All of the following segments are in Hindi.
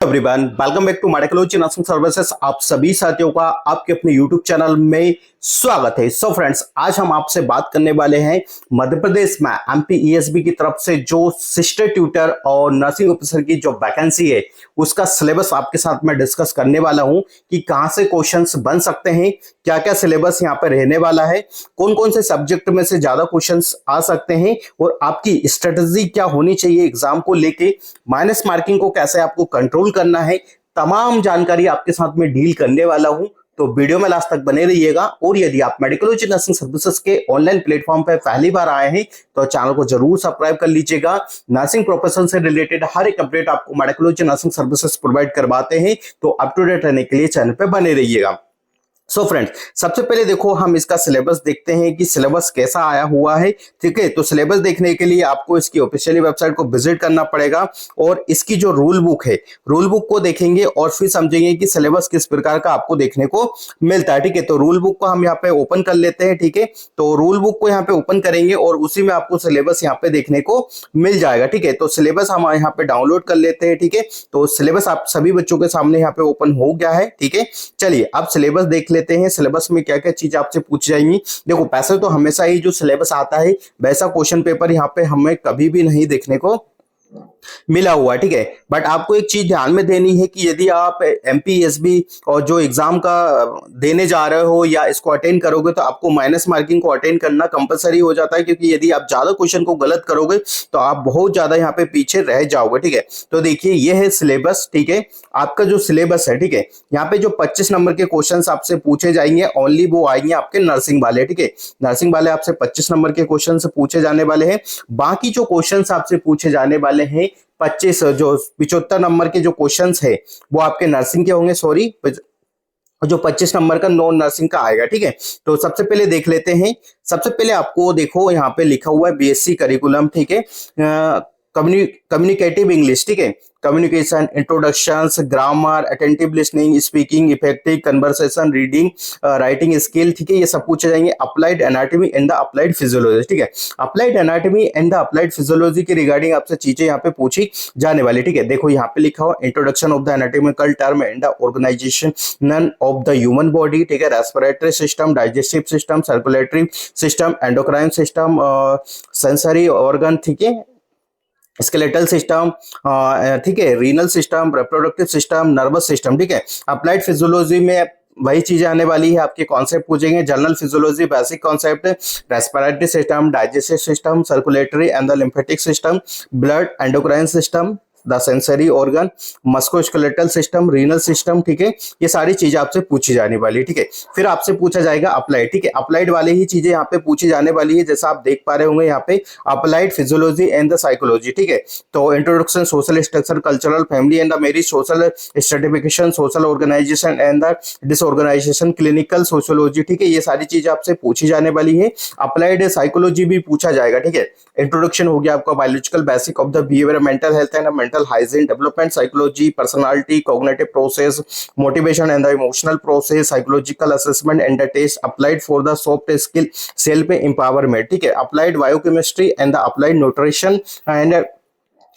Everyone, welcome back to medical nursing services. आप सभी साथियों का आपके अपने यूट्यूब चैनल में स्वागत है। सो फ्रेंड्स, आज हम आपसे बात करने वाले हैं मध्य प्रदेश में एमपीईएसबी की तरफ से जो सिस्टर ट्यूटर और नर्सिंग ऑफिसर की जो वैकेंसी है उसका सिलेबस आपके साथ में डिस्कस करने वाला हूं कि कहां से क्वेश्चंस बन सकते हैं, क्या क्या सिलेबस यहां पर रहने वाला है, कौन कौन से सब्जेक्ट में से ज्यादा क्वेश्चंस आ सकते हैं और आपकी स्ट्रेटजी क्या होनी चाहिए एग्जाम को लेके, माइनस मार्किंग को कैसे आपको कंट्रोल करना है। तमाम जानकारी आपके साथ में डील करने वाला हूं, तो वीडियो में लास्ट तक बने रहिएगा। और यदि आप मेडिकल नर्सिंग सर्विसेज के ऑनलाइन प्लेटफॉर्म पर पहली बार आए हैं तो चैनल को जरूर सब्सक्राइब कर लीजिएगा। नर्सिंग प्रोफेशन से रिलेटेड हर एक अपडेट आपको मेडिकल नर्सिंग सर्विसेज प्रोवाइड करवाते हैं, तो अप टू डेट रहने के लिए चैनल पर बने रहिएगा। सो फ्रेंड्स, सबसे पहले देखो हम इसका सिलेबस देखते हैं कि सिलेबस कैसा आया हुआ है। ठीक है, तो सिलेबस देखने के लिए आपको इसकी ऑफिशियली वेबसाइट को विजिट करना पड़ेगा और इसकी जो रूल बुक है, रूल बुक को देखेंगे और फिर समझेंगे कि सिलेबस किस प्रकार का आपको देखने को मिलता है। ठीक है, तो रूल बुक को हम यहाँ पे ओपन कर लेते हैं। ठीक है, तो रूल बुक को यहाँ पे ओपन करेंगे और उसी में आपको सिलेबस यहाँ पे देखने को मिल जाएगा। ठीक है, तो सिलेबस हम यहाँ पे डाउनलोड कर लेते हैं। ठीक है, तो सिलेबस आप सभी बच्चों के सामने यहाँ पे ओपन हो गया है। ठीक है, चलिए अब सिलेबस देख लेते हैं। सिलेबस में क्या क्या चीज आपसे पूछ जाएंगी। देखो, पैसे तो हमेशा ही जो सिलेबस आता है वैसा क्वेश्चन पेपर यहाँ पे हमें कभी भी नहीं देखने को मिला हुआ है। ठीक है, बट आपको एक चीज ध्यान में देनी है कि यदि आप एमपीएसबी और जो एग्जाम का देने जा रहे हो या इसको अटेंड करोगे तो आपको माइनस मार्किंग को अटेंड करना कंपलसरी हो जाता है, क्योंकि यदि आप ज्यादा क्वेश्चन को गलत करोगे तो आप बहुत ज्यादा यहाँ पे पीछे रह जाओगे। ठीक है, तो देखिए ये है सिलेबस। ठीक है, आपका जो सिलेबस है, ठीक है, यहाँ पे जो 25 नंबर के क्वेश्चन आपसे पूछे जाएंगे ओनली वो आएंगे आपके नर्सिंग वाले। ठीक है, नर्सिंग वाले आपसे 25 नंबर के क्वेश्चन पूछे जाने वाले हैं। बाकी जो क्वेश्चन आपसे पूछे जाने वाले हैं 25 जो 75 नंबर के जो क्वेश्चंस है वो आपके नर्सिंग के होंगे। सॉरी, जो 25 नंबर का नॉन नर्सिंग का आएगा। ठीक है, तो सबसे पहले देख लेते हैं। सबसे पहले आपको देखो यहाँ पे लिखा हुआ है बीएससी करिकुलम। ठीक है, कम्युनिकेटिव इंग्लिश। ठीक है, communication, introductions, grammar, attentive listening, speaking, effective conversation, reading, writing skill. ठीक है, ये सब पूछे जाएंगे। Applied anatomy and the applied physiology. ठीक है, applied anatomy and the applied physiology के रिगार्डिंग आपसे चीजें यहाँ पे पूछी जाने वाली। ठीक है, देखो यहाँ पे लिखा हुआ introduction of the anatomical term and the organisation none of the human body. ठीक है, respiratory system, digestive system, circulatory system, endocrine system, sensory organ. ठीक है, स्केलेटल सिस्टम, ठीक है, renal system, reproductive system, nervous system. ठीक है, अप्लाइड फिजियोलॉजी में वही चीजें आने वाली है। आपके कॉन्सेप्ट पूछेंगे। General physiology basic concept, respiratory system, digestive system, circulatory and the lymphatic system, blood, endocrine system, the sensory organ, musculoskeletal system, renal system. ठीक है, ये सारी चीजें आपसे पूछी जाने वाली है। ठीक है, फिर आपसे पूछा जाएगा अप्लाइड। ठीक है, अप्लाइड वाले ही चीजें यहाँ पे पूछी जाने वाली है, जैसा आप देख पा रहे होंगे यहाँ पे applied physiology and the psychology. ठीक है, तो introduction, social structure, cultural, family and the marriage, social stratification, social organisation and the disorganisation, clinical sociology. ठीक है, ये सारी चीजें आपसे पूछी जाने वाली है। अप्लाइड साइकोलॉजी भी पूछा जाएगा। ठीक है, इंट्रोडक्शन हो गया आपका, biological basic of the behaviour, mental health and mental hygiene, development psychology, personality, cognitive process, motivation and the emotional process, psychological assessment and the test applied for the soft skill, self empowerment. ठीक है, applied biochemistry and the applied nutrition and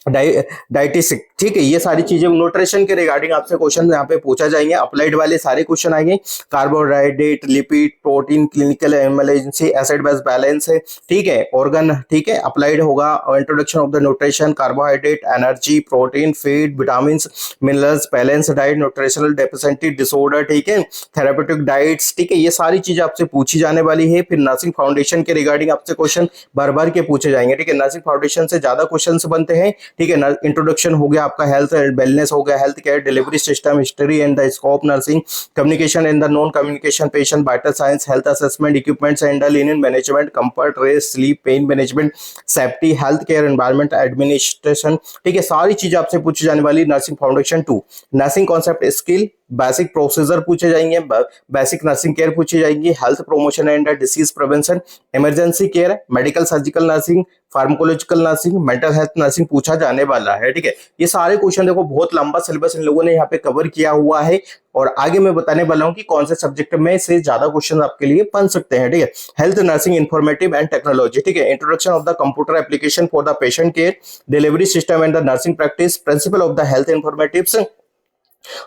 डाइटिशिक। ठीक है, ये सारी चीजें न्यूट्रिशन के रिगार्डिंग आपसे क्वेश्चन यहाँ पे पूछा जाएंगे। अप्लाइड वाले सारे क्वेश्चन आएंगे। Carbohydrate, lipid, protein, clinical emergency, acid base balance है। ठीक है, ऑर्गन। ठीक है, अप्लाइड होगा introduction of the nutrition, carbohydrate, energy, protein, feed, vitamin, minerals, balance diet, nutritional deficiency disorder. ठीक है, थेरापेटिक डाइट्स। ठीक है, ये सारी चीजें आपसे पूछी जाने वाली है। फिर नर्सिंग फाउंडेशन के रिगार्डिंग आपसे क्वेश्चन भर भर के पूछे जाएंगे। ठीक है, नर्सिंग फाउंडेशन से ज्यादा क्वेश्चन बनते हैं। ठीक है, इंट्रोडक्शन हो गया आपका, हेल्थ एंड वेलनेस हो गया, health care, delivery system, history and the scope, nursing, communication and the non communication, patient vital science, health assessment, equipments and linen management, comfort, rest, sleep, pain management, safety, health care, environment, administration. ठीक है, सारी चीजें आपसे पूछी जाने वाली। Nursing foundation 2, nursing concept, skill, basic procedure पूछे जाएंगे, बेसिक नर्सिंग केयर पूछी जाएंगी, health promotion and disease prevention, emergency care, medical surgical nursing, pharmacological nursing, mental health nursing पूछा जाने वाला है। ठीक है, ये सारे क्वेश्चन देखो, बहुत लंबा सिलेबस इन लोगों ने यहाँ पे कवर किया हुआ है और आगे मैं बताने वाला हूँ कि कौन से सब्जेक्ट में से ज्यादा क्वेश्चन आपके लिए बन सकते हैं। ठीक है, health nursing, informative and technology. ठीक है, introduction of the computer application for the patient care, delivery system and the nursing practice, principle of the health informatives,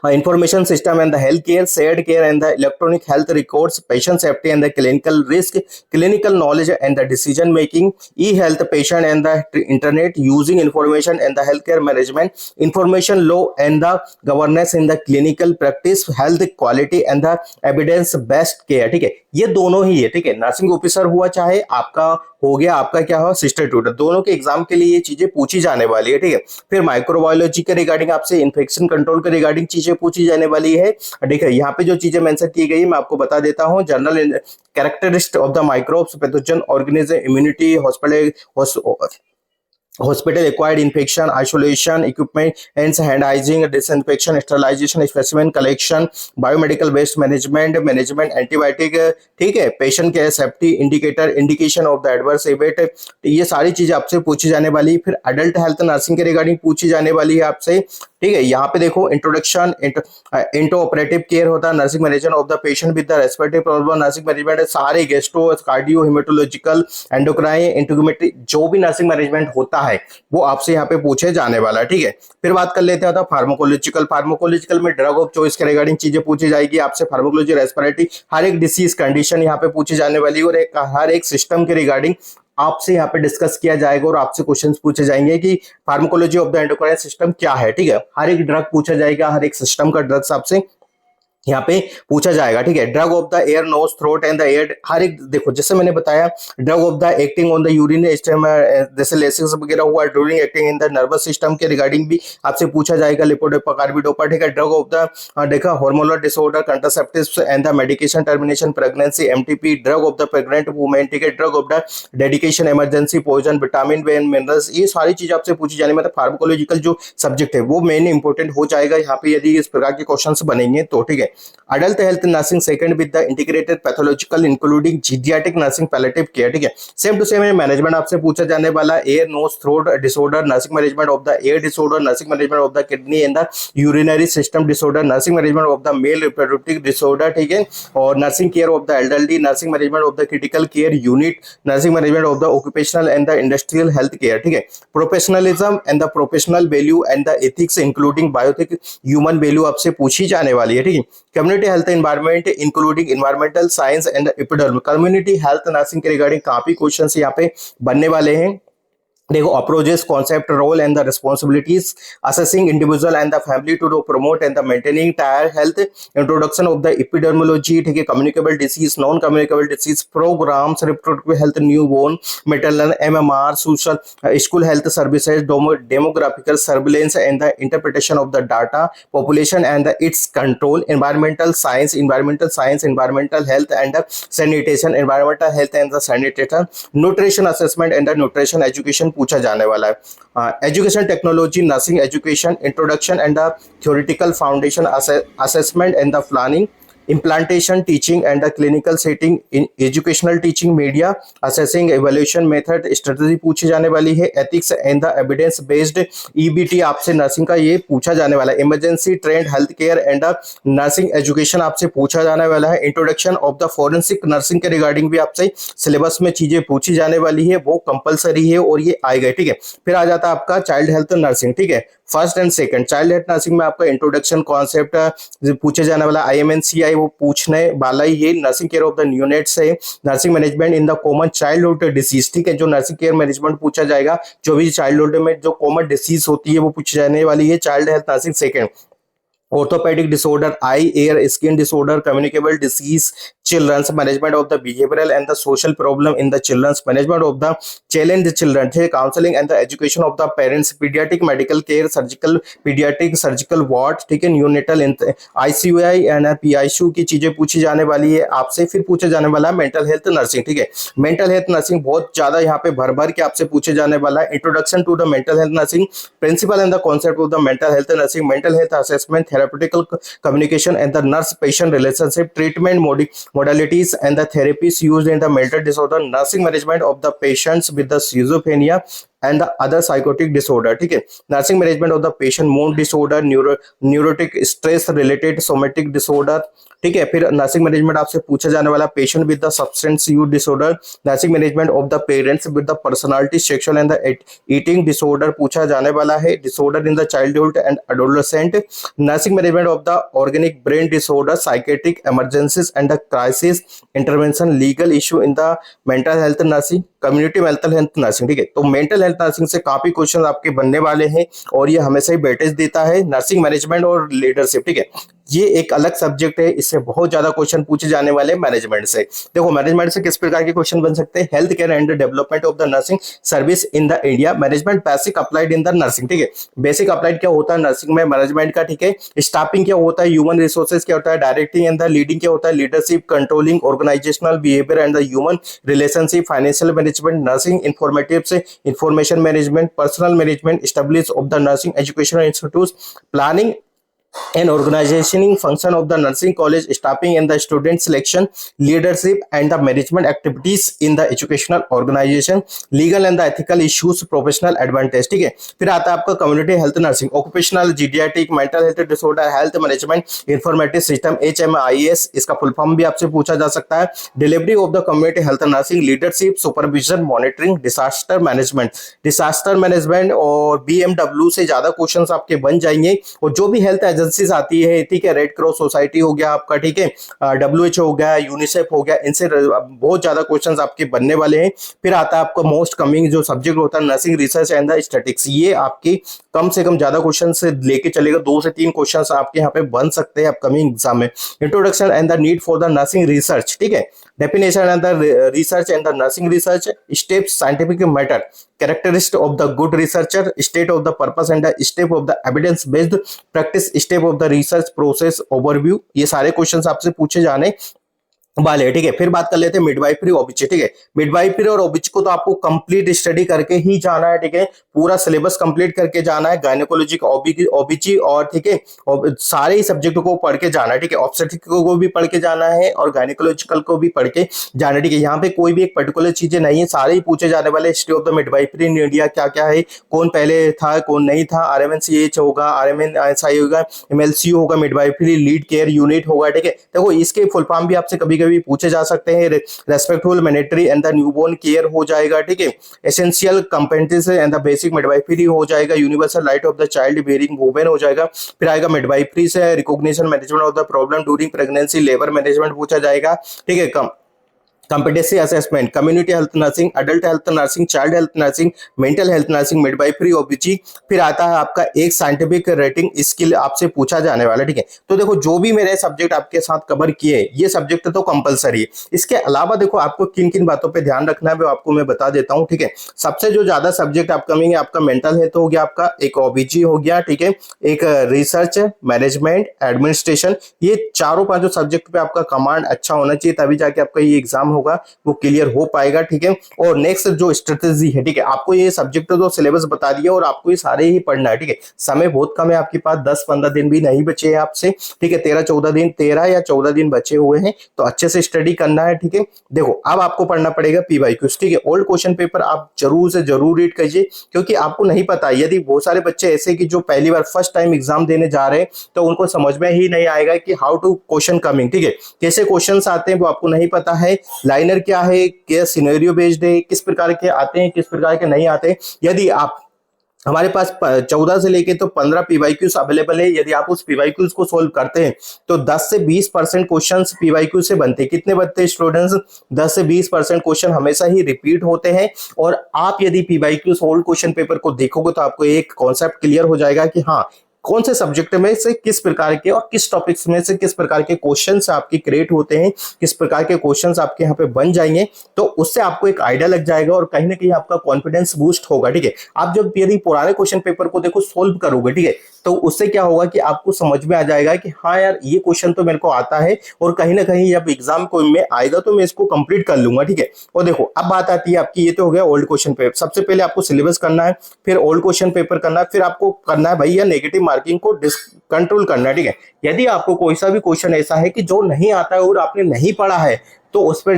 information system and the healthcare, shared care and the electronic health records, patient safety and the clinical risk, clinical knowledge and the decision making, e-health, patient and the internet, using information and the healthcare management, information law and the governance in the clinical practice, health quality and the evidence based care। ठीक है, ये दोनों ही है। ठीक है, नर्सिंग ऑफिसर हुआ चाहे आपका हो गया, आपका क्या हो सिस्टर ट्यूटर, दोनों के एग्जाम के लिए ये चीजें पूछी जाने वाली है। ठीक है, फिर माइक्रोबायोलॉजी के रिगार्डिंग आपसे इन्फेक्शन कंट्रोल के रिगार्डिंग चीजें पूछी जाने वाली है। देखिए यहाँ पे जो चीजें मेंशन की गई मैं आपको बता देता हूँ। General characteristic of the microbes, pathogen, organism, immunity, hospital acquired infection, isolation, equipment and hand hygiene, disinfection, sterilization, specimen collection, biomedical waste management, antibiotic। ठीक है, patient care, safety indicator, indication of the adverse event, ये सारी चीजें आपसे पूछी जाने वाली है। फिर अडल्ट हेल्थ नर्सिंग के रिगार्डिंग पूछी जाने वाली है आपसे। ठीक है, यहाँ पे देखो इंट्रोडक्शन, इंटो ऑपरेटिव केयर होता है, nursing management of the patient with the respiratory problem, nursing management सारे गेस्ट्रो, कार्डियो, हेमेटोलॉजिकल, एंडोक्राइन, इंटीग्रोमेट्री, जो भी नर्सिंग मैनेजमेंट होता है वो आपसे यहाँ पे पूछे जाने वाला है। ठीक है, फिर बात कर लेते हैं फार्माकोलॉजिकल। फार्माकोलॉजिकल में ड्रग ऑफ चॉइस के रिगार्डिंग चीजें पूछी जाएगी आपसे। फार्माकोलॉजी, रेस्पिरेटरी, हर एक डिसीज कंडीशन यहाँ पे पूछी जाने वाली है, और हर एक सिस्टम के रिगार्डिंग आपसे यहाँ पे डिस्कस किया जाएगा और आपसे क्वेश्चंस पूछे जाएंगे कि pharmacology of the endocrine system क्या है। ठीक है, हर एक ड्रग पूछा जाएगा, हर एक सिस्टम का ड्रग्स आपसे यहाँ पे पूछा जाएगा। ठीक है, drug of the ear, nose, throat and the ear, हर एक देखो जैसे मैंने बताया drug of the acting on the urine system, जैसे लेसिस वगैरह हुआ, during acting in the nervous system के रिगार्डिंग भी आपसे पूछा जाएगा। Levodopa, carbidopa. ठीक है, ड्रग ऑफ द देखा hormonal disorder, contraceptives and the medication termination, pregnancy, MTP, drug of the pregnant women. ठीक है, drug of the dedication, emergency, poison, vitamin and minerals, ये सारी चीज आपसे पूछी जाने, मतलब फार्माकोलॉजिकल जो सब्जेक्ट है वो मेन इंपॉर्टेंट हो जाएगा यहाँ पे यदि इस प्रकार के क्वेश्चन बनेंगे तो। ठीक है, adult health nursing second with the integrated pathological including pediatric nursing palliative care। ठीक है, सेम टू सेम मैनेजमेंट आपसे पूछा जाने वाला, ear, nose, throat disorder, nursing management of the ear disorder, nursing management of the kidney and the urinary system disorder, nursing management of the male reproductive disorder. ठीक है, और nursing care of the elderly, nursing management of the critical care unit, nursing management of the occupational and the industrial health care. ठीक है, professionalism and the professional value and the ethics including bioethic human value आपसे पूछी जाने वाली है। ठीक है, community health environment including environmental science and epiderm, community health nursing के रिगार्डिंग काफी क्वेश्चंस यहाँ पे बनने वाले हैं। देखो approaches, concept, role and the responsibilities, assessing individual and the family to promote and the maintaining their health, introduction of the epidemiology. ठीक है, communicable disease, non communicable disease, programmes, reproductive health, new born, maternal, MMR, social school health services, demographical surveillance and the interpretation of the data, population and the it's control, environmental science, environmental health and the sanitation, environmental health and the sanitation, nutrition assessment and the nutrition education पूछा जाने वाला है। Education technology, nursing education, introduction and the theoretical foundation, assessment and the planning, implantation, teaching and the clinical setting in educational teaching, media assessing, evaluation method, strategy पूछी जाने वाली है। ethics and the evidence based EBT आपसे नर्सिंग का ये पूछा जाने वाला है। Emergency trained health care and nursing education आपसे पूछा जाने वाला है। Introduction of the forensic nursing के रिगार्डिंग भी आपसे सिलेबस में चीजें पूछी जाने वाली है, वो कंपलसरी है और ये आएगा। ठीक है, फिर आ जाता है आपका चाइल्ड हेल्थ नर्सिंग। ठीक है, first and second child health nursing में आपका इंट्रोडक्शन कॉन्सेप्ट पूछे जाने वाला, IMNCI वो पूछने वाला ही है। Nursing care of the neonates है, nursing management in the common childhood disease. ठीक है, जो नर्सिंग केयर मैनेजमेंट पूछा जाएगा, जो भी चाइल्डहुड में जो कॉमन डिसीज होती है वो पूछी जाने वाली है। Child health nursing second, orthopedic disorder, eye, ear, skin disorder, communicable disease, children's management of the behavioral and the social problem in the children's, management of the challenged children, counseling and the education of the parents, pediatric medical care, pediatric surgical ward। ठीक है, न्यूनेटल, ICUI एंड PICU की चीजें पूछी जाने वाली है आपसे। फिर पूछा जाने वाला है मेंटल हेल्थ नर्सिंग। ठीक है, मेंटल हेल्थ नर्सिंग बहुत ज्यादा यहाँ पे भर भर के आपसे पूछे जाने वाला है। Introduction to the mental health nursing, principle and the concept of the mental health nursing, mental health assessment, therapeutical communication and the nurse patient relationship, treatment modalities and the therapies used in the mental disorder, nursing management of the patients with the schizophrenia, and the other psychotic disorder, ठीक है। Nursing management of the patient mood disorder, neurotic stress related somatic disorder, ठीक है। फिर नर्सिंग मैनेजमेंट आपसे पूछा जाने वाला patient with the substance use disorder, nursing management of the parents with the personality sexual and the eating disorder पूछा जाने वाला है, disorder in the childhood and adolescent, nursing management of the organic brain disorder, psychiatric emergencies and the crisis intervention, legal issue in the mental health nursing, community mental health nursing, ठीक है। तो मेंटल हेल्थ नर्सिंग से काफी क्वेश्चन आपके बनने वाले हैं और ये हमेशा ही वेटेज देता है। नर्सिंग मैनेजमेंट और लीडरशिप, ठीक है, ये एक अलग सब्जेक्ट है, इससे बहुत ज्यादा क्वेश्चन पूछे जाने वाले मैनेजमेंट से। देखो मैनेजमेंट से किस प्रकार के क्वेश्चन बन सकते हैं, health care and development of the nursing service in the India, management basic applied in the nursing, ठीक है। बेसिक अप्लाइड क्या होता है नर्सिंग में मैनेजमेंट का, ठीक है। स्टाफिंग क्या होता है, ह्यूमन रिसोर्सेज क्या होता है, डायरेक्टिंग एंड द लीडिंग क्या होता है, leadership, controlling organizational behaviour and the human relationship, financial management, nursing informative से information management, personal management, establish of the nursing educational institute, planning and organizing function of the nursing college, staffing and the student selection, leadership and the management activities in the educational organization, legal and the ethical issues, professional advantage, ठीक है। फिर आता है आपका community health nursing, occupational geriatric, mental health disorder, health management informative system, HMIS, इसका फुल फॉर्म भी आपसे पूछा जा सकता है, delivery of the community health nursing, leadership, supervision, monitoring, disaster management और BMW से ज्यादा क्वेश्चंस आपके बन जाएंगे। और जो भी हेल्थ एजेंसीज आती है, ठीक है, रेड क्रॉस सोसाइटी हो गया आपका, ठीक है, WHO हो गया, यूनिसेफ हो गया, इनसे बहुत ज्यादा क्वेश्चंस आपके बनने वाले हैं। फिर आता है आपका मोस्ट कमिंग जो सब्जेक्ट होता है nursing research and the statistics, ये आपके कम से कम ज्यादा क्वेश्चन से लेके चलेगा, 2 से 3 क्वेश्चंस आपके यहाँ पे बन सकते हैं अपकमिंग एग्जाम में। Introduction and the need for the nursing research, ठीक है, definition and the research and the nursing research, steps, scientific matter, characteristic of the good researcher, state of the purpose and the step of the evidence based practice, step of the research process overview, ये सारे क्वेश्चंस आपसे पूछे जाने वाले, ठीक है। फिर बात कर लेते हैं मिडवाइफरी ओबीजी, ठीक है। मिडवाइफरी और ओबीजी को तो आपको कंप्लीट स्टडी करके ही जाना है, ठीक है, पूरा सिलेबस कंप्लीट करके जाना है, गायनेकोलॉजी का ओबीजी और, ठीक है, और सारे ही सब्जेक्ट को पढ़ के जाना है, ठीक है। ऑब्स्टेट्रिक को भी पढ़ के जाना है और गायनेकोलॉजिकल को भी पढ़ के जाना है, ठीक है। यहाँ पे कोई भी एक पर्टिकुलर चीजें नहीं है, सारे ही पूछे जाने वाले। History of the midwifery in India क्या क्या है, कौन पहले था कौन नहीं था, RMNCH होगा, RMNSI होगा, MLCU होगा, मिडवाइफरी लीड केयर यूनिट होगा, ठीक है। देखो इसके फुल फॉर्म भी आपसे कभी भी पूछे जा सकते हैं, respectful maternity and the newborn care हो जाएगा, ठीक है, essential competency and the basic midwifery हो जाएगा, universal right of the child bearing women हो जाएगा। फिर आएगा मिडवाइफरी से recognition management of the problem during pregnancy, labour management पूछा जाएगा, ठीक है, competency assessment, community health nursing, adult health nursing, child health nursing, mental health nursing, midwifery OBG। फिर आता है आपका एक साइंटिफिक रेटिंग स्किल आपसे पूछा जाने वाला, ठीक है। तो देखो जो भी मेरे सब्जेक्ट आपके साथ कवर किए, ये सब्जेक्ट तो कंपलसरी है। इसके अलावा देखो आपको किन किन बातों पे ध्यान रखना है वो आपको मैं बता देता हूँ, ठीक है। सबसे जो ज्यादा सब्जेक्ट अपकमिंग है आपका मेंटल हेल्थ हो गया, आपका एक OBG हो गया, ठीक है, एक रिसर्च, मैनेजमेंट, एडमिनिस्ट्रेशन, ये चारों 5 सब्जेक्ट पे आपका कमांड अच्छा होना चाहिए, तभी जाके आपका ये एग्जाम होगा वो क्लियर हो पाएगा, ठीक है। और नेक्स्ट जो स्ट्रेटेजी है, ठीक है, आपको ये सब्जेक्ट तो सिलेबस बता दिया और आपको ये सारे ही पढ़ना है, ठीक है। समय बहुत कम है आपके पास, 10-15 दिन भी नहीं बचे हैं आपसे, ठीक है, 13 या 14 दिन बचे हुए हैं, तो अच्छे से स्टडी करना है, ठीक है। देखो अब आपको पढ़ना पड़ेगा PYQs, ठीक है। ओल्ड क्वेश्चन पेपर आप जरूर से जरूर रीड कीजिए, क्योंकि आपको नहीं पता, यदि बहुत सारे बच्चे ऐसे कि जो पहली बार फर्स्ट टाइम एग्जाम देने जा रहे हैं, तो उनको समझ में ही नहीं आएगा कि हाउ टू क्वेश्चन कमिंग, ठीक है, कैसे क्वेश्चन आते हैं वो आपको नहीं पता है, लाइनर क्या है, क्या सिनेरियो बेस्ड है, किस प्रकार के आते हैं, किस प्रकार के नहीं आते। यदि आप हमारे पास 14 से लेके तो 15 PYQs अवेलेबल है, यदि आप उस PYQs को सोल्व करते हैं तो 10 से 20% क्वेश्चंस PYQ से बनते हैं। कितने बनते हैं स्टूडेंट्स, 10 से 20% क्वेश्चन हमेशा ही रिपीट होते हैं। और आप यदि PYQs ओल्ड क्वेश्चन पेपर को देखोगे तो आपको एक कॉन्सेप्ट क्लियर हो जाएगा कि हाँ कौन से सब्जेक्ट में से किस प्रकार के और किस टॉपिक्स में से किस प्रकार के क्वेश्चंस आपके क्रिएट होते हैं, किस प्रकार के क्वेश्चंस आपके यहाँ पे बन जाएंगे, तो उससे आपको एक आइडिया लग जाएगा और कहीं ना कहीं आपका कॉन्फिडेंस बूस्ट होगा, ठीक है। आप जब यदि पुराने क्वेश्चन पेपर को देखो सोल्व करोगे, ठीक है, तो उससे क्या होगा कि आपको समझ में आ जाएगा कि हाँ यार ये क्वेश्चन तो मेरे को आता है और कहीं ना कहीं जब एग्जाम को में आएगा तो मैं इसको कंप्लीट कर लूंगा, ठीक है। और देखो अब बात आती है आपकी, ये तो हो गया ओल्ड क्वेश्चन पेपर। सबसे पहले आपको सिलेबस करना है, फिर ओल्ड क्वेश्चन पेपर करना है, फिर आपको करना है भैया नेगेटिव मार्किंग को कंट्रोल करना है, ठीक है। यदि आपको कोई सा भी क्वेश्चन ऐसा है कि जो नहीं आता है और आपने नहीं पढ़ा है, तो उस पर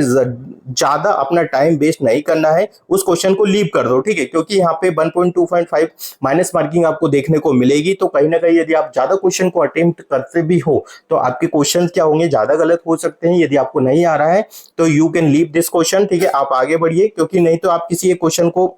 ज्यादा अपना टाइम वेस्ट नहीं करना है, उस क्वेश्चन को लीव कर दो, ठीक है। क्योंकि यहाँ पे 1.25 माइनस मार्किंग आपको देखने को मिलेगी। तो कहीं ना कहीं यदि आप ज्यादा क्वेश्चन को अटेम्प्ट करते भी हो तो आपके क्वेश्चन क्या होंगे, ज्यादा गलत हो सकते हैं। यदि आपको नहीं आ रहा है तो you can leave this question, ठीक है, आप आगे बढ़िए। क्योंकि नहीं तो आप किसी एक क्वेश्चन को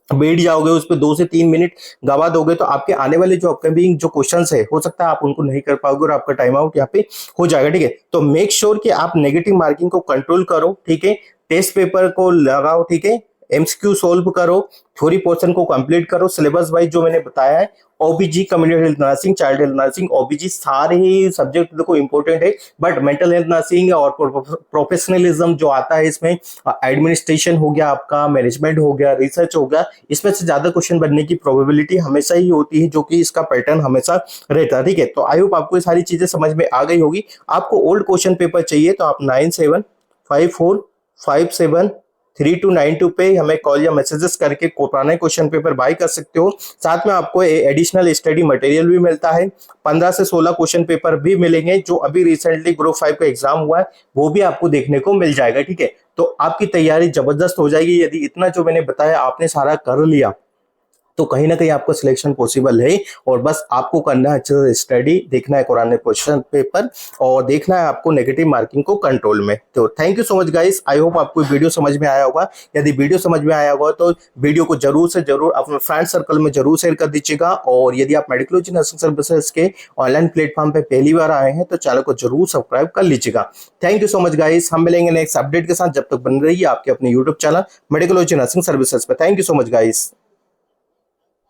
बैठ जाओगे, उस पर 2 से 3 मिनट गवा दोगे, तो आपके आने वाले जो अपकमिंग जो क्वेश्चंस है हो सकता है आप उनको नहीं कर पाओगे और आपका टाइम आउट यहाँ पे हो जाएगा, ठीक है। तो मेक श्योर कि आप नेगेटिव मार्किंग को कंट्रोल करो, ठीक है। टेस्ट पेपर को लगाओ, ठीक है। एमसीक्यू सोल्व करो, थ्योरी पोर्शन को कंप्लीट करो, सिलेबस वाइज जो मैंने बताया है, ओबीजी, community health nursing, child health nursing, ओबीजी सारे ही सब्जेक्ट देखो इंपॉर्टेंट है। बट मेंटल हेल्थ नर्सिंग और प्रोफेशनलिज्म जो आता है इसमें, एडमिनिस्ट्रेशन हो गया, आपका मैनेजमेंट हो गया, रिसर्च हो गया, इसमें से ज्यादा क्वेश्चन बनने की प्रोबेबिलिटी हमेशा ही होती है, जो कि इसका पैटर्न हमेशा रहता है, ठीक है। तो आई होप आपको ये सारी चीजें समझ में आ गई होगी। आपको ओल्ड क्वेश्चन पेपर चाहिए तो आप 9754573292 पे हमें कॉल या मैसेजेस करके पुराने क्वेश्चन पेपर बाय कर सकते हो। साथ में आपको एडिशनल स्टडी मटेरियल भी मिलता है, 15 से 16 क्वेश्चन पेपर भी मिलेंगे। जो अभी रिसेंटली ग्रुप 5 का एग्जाम हुआ है वो भी आपको देखने को मिल जाएगा, ठीक है। तो आपकी तैयारी जबरदस्त हो जाएगी। यदि इतना जो मैंने बताया आपने सारा कर लिया तो कहीं ना कहीं आपको सिलेक्शन पॉसिबल है। और बस आपको करना है अच्छे से स्टडी, देखना है कुरान क्वेश्चन पेपर और देखना है आपको नेगेटिव मार्किंग को कंट्रोल में। तो thank you so much guys, I hope आपको वीडियो समझ में आया होगा। यदि वीडियो समझ में आया होगा तो वीडियो को जरूर से जरूर अपने फ्रेंड सर्कल में जरूर शेयर कर दीजिएगा। और यदि आप मेडिकोलॉजी नर्सिंग सर्विसेज के ऑनलाइन प्लेटफॉर्म पे पहली बार आए हैं तो चैनल को जरूर सब्सक्राइब कर लीजिएगा। Thank you so much guys, हम मिलेंगे नेक्स्ट अपडेट के साथ। जब तक बन रही है आपके अपने यूट्यूब चैनल मेडिकोलॉजी नर्सिंग सर्विसेज पे। Thank you so much guys.